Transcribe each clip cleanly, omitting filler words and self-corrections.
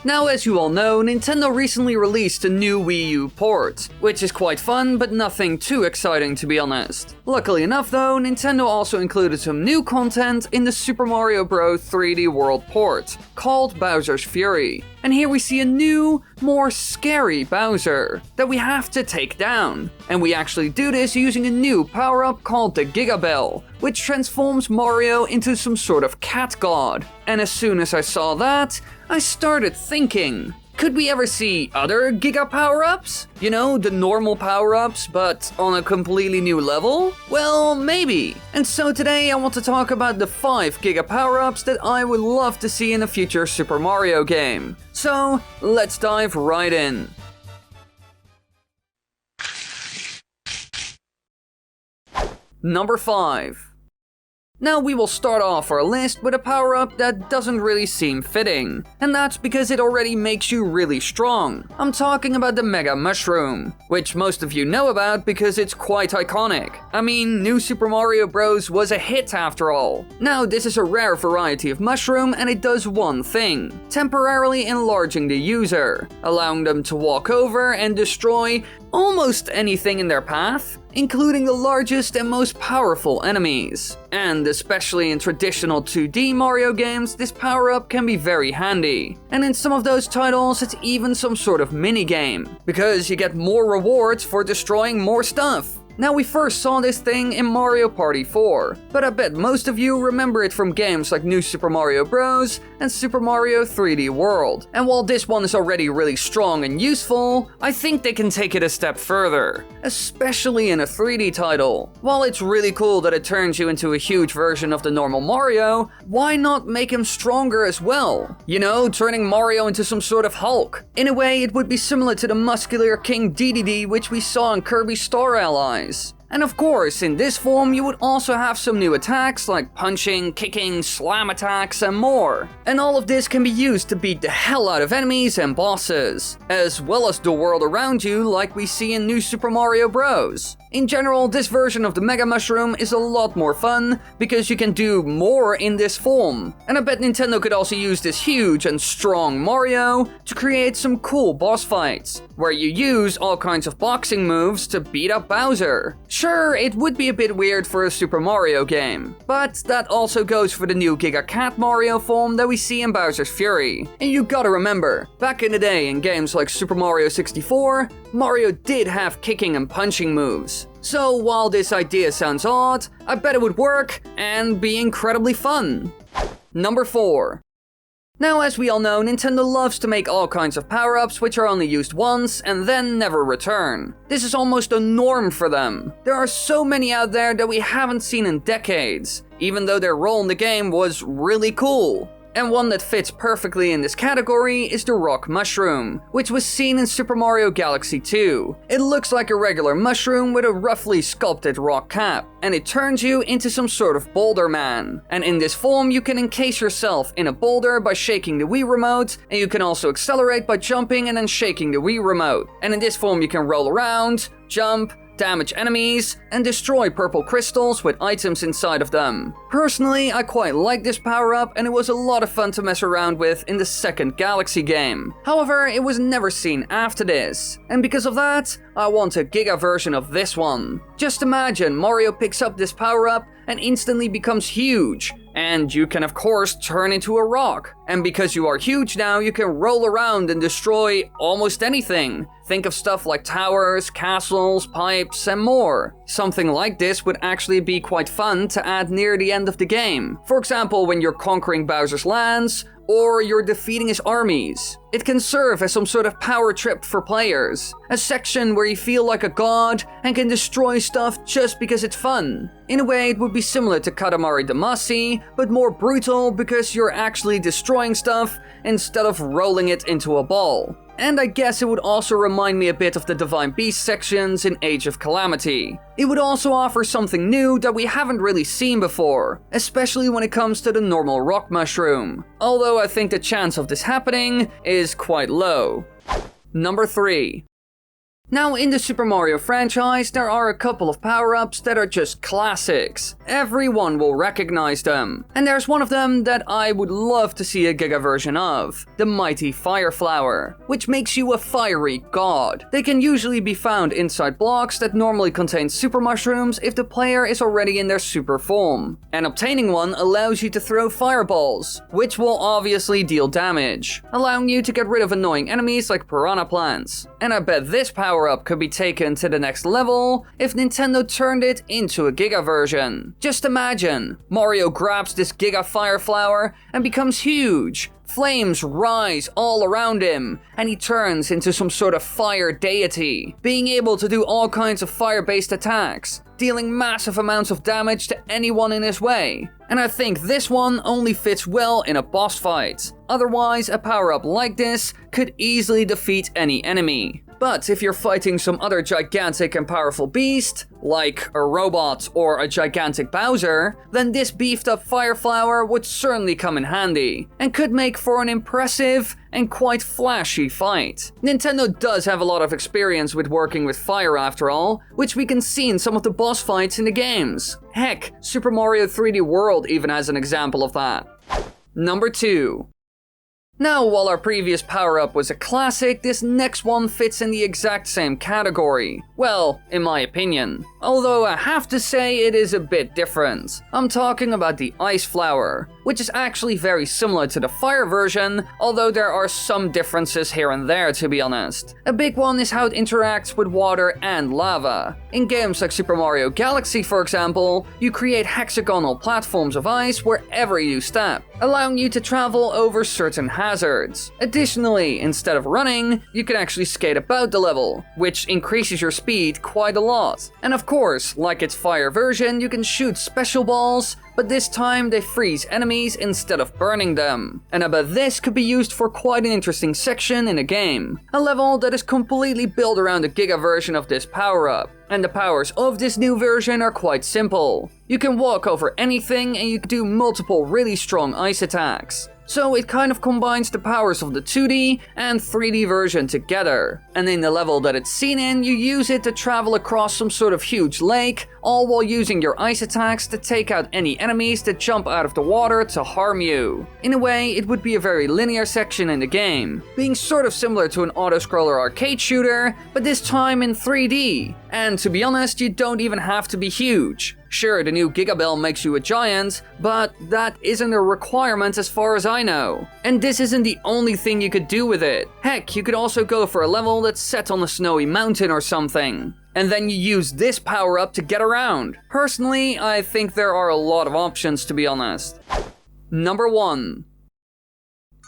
Now, as you all know, Nintendo recently released a new Wii U port, which is quite fun, but nothing too exciting to be honest. Luckily enough though, Nintendo also included some new content in the Super Mario Bros. 3D World port, called Bowser's Fury. And here we see a new, more scary Bowser that we have to take down. And we actually do this using a new power-up called the Giga Bell, which transforms Mario into some sort of cat god. And as soon as I saw that, I started thinking, could we ever see other Giga power-ups? You know, the normal power-ups, but on a completely new level? Well, maybe. And so today I want to talk about the 5 Giga power-ups that I would love to see in a future Super Mario game. So, let's dive right in. Number 5. Now we will start off our list with a power-up that doesn't really seem fitting, and that's because it already makes you really strong. I'm talking about the Mega Mushroom, which most of you know about because it's quite iconic. I mean, New Super Mario Bros. Was a hit after all. Now this is a rare variety of mushroom and it does one thing, temporarily enlarging the user, allowing them to walk over and destroy almost anything in their path, including the largest and most powerful enemies. And especially in traditional 2D Mario games, this power-up can be very handy. And in some of those titles, it's even some sort of minigame, because you get more rewards for destroying more stuff. Now we first saw this thing in Mario Party 4, but I bet most of you remember it from games like New Super Mario Bros. And Super Mario 3D World. And while this one is already really strong and useful, I think they can take it a step further, especially in a 3D title. While it's really cool that it turns you into a huge version of the normal Mario, why not make him stronger as well? You know, turning Mario into some sort of Hulk. In a way, it would be similar to the muscular King Dedede which we saw in Kirby Star Allies. And of course, in this form you would also have some new attacks like punching, kicking, slam attacks and more. And all of this can be used to beat the hell out of enemies and bosses, as well as the world around you like we see in New Super Mario Bros. In general, this version of the Mega Mushroom is a lot more fun because you can do more in this form. And I bet Nintendo could also use this huge and strong Mario to create some cool boss fights, where you use all kinds of boxing moves to beat up Bowser. Sure, it would be a bit weird for a Super Mario game, but that also goes for the new Giga Cat Mario form that we see in Bowser's Fury. And you gotta remember, back in the day in games like Super Mario 64, Mario did have kicking and punching moves. So while this idea sounds odd, I bet it would work and be incredibly fun. Number 4. Now, as we all know, Nintendo loves to make all kinds of power-ups which are only used once and then never return. This is almost a norm for them. There are so many out there that we haven't seen in decades, even though their role in the game was really cool. And one that fits perfectly in this category is the Rock Mushroom, which was seen in Super Mario Galaxy 2. It looks like a regular mushroom with a roughly sculpted rock cap, and it turns you into some sort of boulder man. And in this form, you can encase yourself in a boulder by shaking the Wii Remote, and you can also accelerate by jumping and then shaking the Wii Remote. And in this form, you can roll around, jump, damage enemies, and destroy purple crystals with items inside of them. Personally, I quite like this power-up and it was a lot of fun to mess around with in the second Galaxy game. However, it was never seen after this, and because of that, I want a Giga version of this one. Just imagine Mario picks up this power-up and instantly becomes huge, and you can of course turn into a rock. And because you are huge now, you can roll around and destroy almost anything. Think of stuff like towers, castles, pipes, and more. Something like this would actually be quite fun to add near the end of the game. For example, when you're conquering Bowser's lands, or you're defeating his armies. It can serve as some sort of power trip for players, a section where you feel like a god and can destroy stuff just because it's fun. In a way, it would be similar to Katamari Damacy, but more brutal because you're actually destroying stuff instead of rolling it into a ball. And I guess it would also remind me a bit of the Divine Beast sections in Age of Calamity. It would also offer something new that we haven't really seen before, especially when it comes to the normal rock mushroom. Although I think the chance of this happening is quite low. Number 3. Now, in the Super Mario franchise, there are a couple of power-ups that are just classics. Everyone will recognize them. And there's one of them that I would love to see a Giga version of, the mighty Fire Flower, which makes you a fiery god. They can usually be found inside blocks that normally contain super mushrooms if the player is already in their super form. And obtaining one allows you to throw fireballs, which will obviously deal damage, allowing you to get rid of annoying enemies like piranha plants. And I bet this power-up could be taken to the next level if Nintendo turned it into a Giga version. Just imagine, Mario grabs this Giga Fire Flower and becomes huge. Flames rise all around him, and he turns into some sort of fire deity, being able to do all kinds of fire-based attacks, dealing massive amounts of damage to anyone in his way. And I think this one only fits well in a boss fight. Otherwise, a power-up like this could easily defeat any enemy. But if you're fighting some other gigantic and powerful beast, like a robot or a gigantic Bowser, then this beefed up Fire Flower would certainly come in handy, and could make for an impressive and quite flashy fight. Nintendo does have a lot of experience with working with fire after all, which we can see in some of the boss fights in the games. Heck, Super Mario 3D World even has an example of that. Number 2. Now, while our previous power-up was a classic, this next one fits in the exact same category. Well, in my opinion. Although I have to say it is a bit different. I'm talking about the Ice Flower, which is actually very similar to the Fire version, although there are some differences here and there, to be honest. A big one is how it interacts with water and lava. In games like Super Mario Galaxy, for example, you create hexagonal platforms of ice wherever you step, allowing you to travel over certain hazards. Additionally, instead of running, you can actually skate about the level, which increases your speed quite a lot. And of course, like its Fire version, you can shoot special balls, but this time they freeze enemies instead of burning them. And I bet this could be used for quite an interesting section in a game. A level that is completely built around the Giga version of this power-up. And the powers of this new version are quite simple. You can walk over anything and you can do multiple really strong ice attacks. So it kind of combines the powers of the 2D and 3D version together. And in the level that it's seen in, you use it to travel across some sort of huge lake, all while using your ice attacks to take out any enemies that jump out of the water to harm you. In a way, it would be a very linear section in the game, being sort of similar to an auto-scroller arcade shooter, but this time in 3D. And to be honest, you don't even have to be huge. Sure, the new Giga Bell makes you a giant, but that isn't a requirement as far as I know. And this isn't the only thing you could do with it. Heck, you could also go for a level that's set on a snowy mountain or something. And then you use this power-up to get around. Personally, I think there are a lot of options, to be honest. Number 1.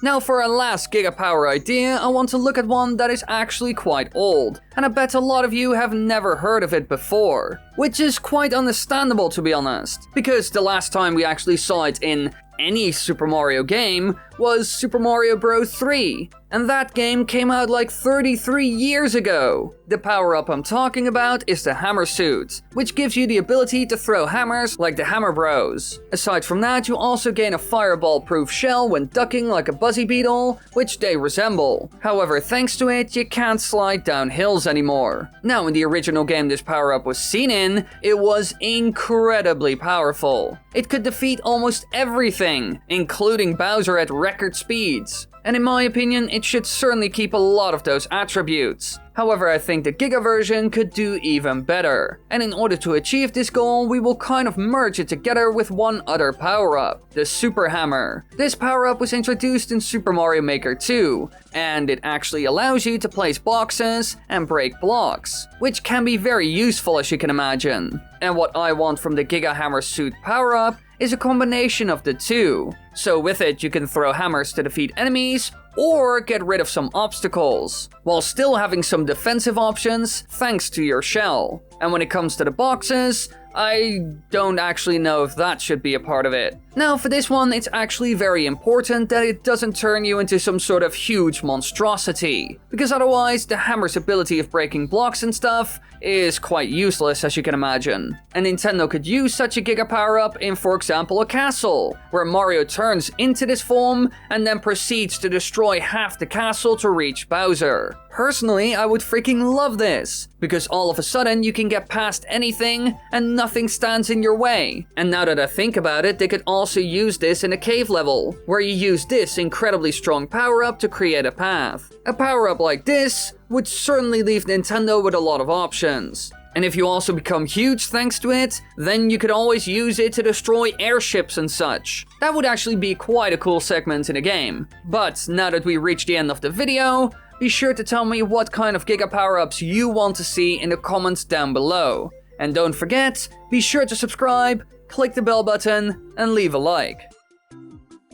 Now for our last Giga Power idea, I want to look at one that is actually quite old, and I bet a lot of you have never heard of it before. Which is quite understandable, to be honest, because the last time we actually saw it in any Super Mario game was Super Mario Bros. 3, and that game came out like 33 years ago. The power-up I'm talking about is the Hammer Suit, which gives you the ability to throw hammers like the Hammer Bros. Aside from that, you also gain a fireball-proof shell when ducking like a Buzzy Beetle, which they resemble. However, thanks to it, you can't slide down hills anymore. Now, in the original game this power-up was seen in, it was incredibly powerful. It could defeat almost everything, including Bowser at record speeds. And in my opinion, it should certainly keep a lot of those attributes. However, I think the Giga version could do even better. And in order to achieve this goal, we will kind of merge it together with one other power-up, the Super Hammer. This power-up was introduced in Super Mario Maker 2, and it actually allows you to place boxes and break blocks, which can be very useful as you can imagine. And what I want from the Giga Hammer Suit power-up is a combination of the two. So with it, you can throw hammers to defeat enemies, or get rid of some obstacles, while still having some defensive options thanks to your shell. And when it comes to the boxes, I don't actually know if that should be a part of it. Now for this one, it's actually very important that it doesn't turn you into some sort of huge monstrosity, because otherwise the hammer's ability of breaking blocks and stuff is quite useless, as you can imagine. And Nintendo could use such a Giga power-up in, for example, a castle, where Mario turns into this form and then proceeds to destroy half the castle to reach Bowser. Personally, I would freaking love this, because all of a sudden you can get past anything and nothing stands in your way. And now that I think about it, they could also use this in a cave level, where you use this incredibly strong power-up to create a path. A power-up like this would certainly leave Nintendo with a lot of options. And if you also become huge thanks to it, then you could always use it to destroy airships and such. That would actually be quite a cool segment in a game. But now that we reached the end of the video, be sure to tell me what kind of Giga power-ups you want to see in the comments down below. And don't forget, be sure to subscribe, click the bell button, and leave a like.